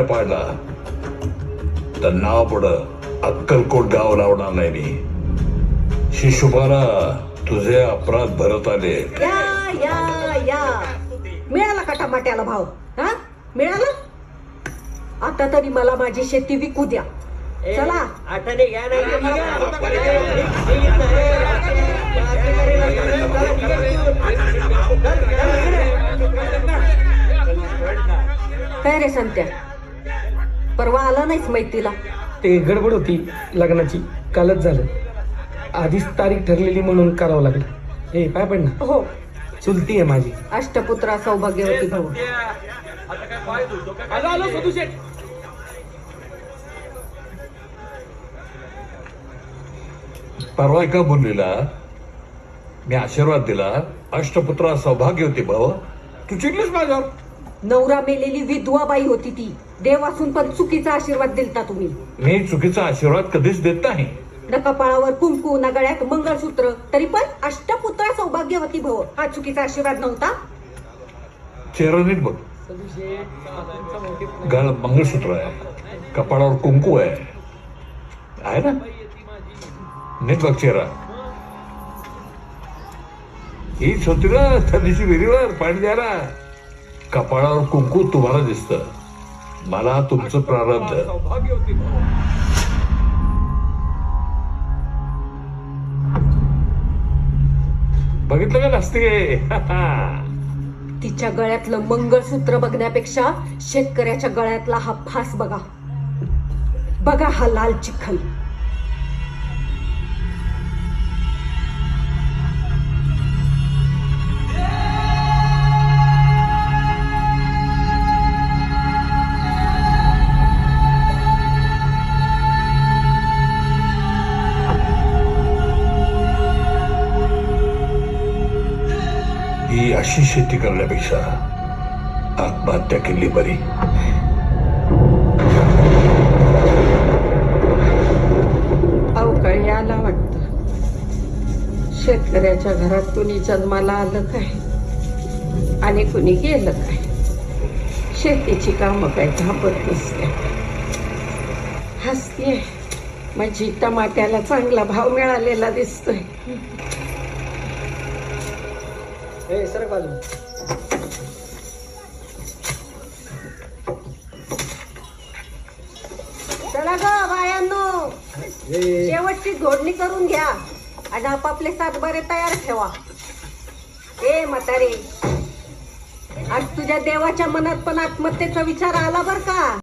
पाडला तर नाव पुढ अक्कलकोट गाव लावणार नाही मी. शिशुपाला तुझे अपराध भरत आले. या या या मिळाला का टमाट्याला भाव? हा मिळाला. आता तरी मला माझी शेती विकू द्या. चला आठाने घ्या काय रे संत्या, परवा आला नाहीस मैतीला? ते गडबड होती लग्नाची, कालच झालं. आधीच तारीख ठरलेली म्हणून करावं लागलं. हे पाय पड ना. हो, चुलती आहे माझी. अष्टपुत्रा सौभाग्यवती भाऊ. परवा का बोललेला मी आशीर्वाद दिला. अष्टपुत्रा सौभाग्य होती भाऊ. तू चिडलीस माझ्यावर. नवरा मेलेली विधवा बाई होती ती. देव असून पण चुकीचा आशीर्वाद दिलता तुम्ही. मी चुकीचा आशीर्वाद कधीच देत नाही. न कपाळावर कुंकू, न गळ्यात मंगळसूत्र, तरी पण अष्टपुत्रा सौभाग्यवती भाऊ हा चुकीचा आशीर्वाद नव्हता. चेहरा नीट बघ. गळ मंगळसूत्र आहे, कपाळावर कुंकू आहे ना. नीट बघ चेहरा. हीच होती ना त्या दिवशी विहिरीवर पाणी द्यायला. कपाळावर कुंकू तुम्हाला दिसत, मला तुमचं प्रारब्ध. बघितलं का नसते. तिच्या गळ्यातलं मंगळसूत्र बघण्यापेक्षा शेतकऱ्याच्या गळ्यातला हा फास बघा. बघा हा लाल चिखल. ही अशी शेती करण्यापेक्षा आत्महत्या केली बरी. अवकाळी आला वाटतं. शेतकऱ्याच्या घरात कुणी जन्माला आलं काय आणि कुणी गेलं काय. शेतीची कामं काय थांबत नसते. हसतीये म्हणजे टमाट्याला चांगला भाव मिळालेला दिसतोय. सरक बाजू. चला ग बायांनो, शेवटची जोडणी करून घ्या आणि आपापले सातबारे तयार ठेवा. ए म्हातारे, आज तुझ्या देवाच्या मनात पण आत्महत्येचा विचार आला बर का?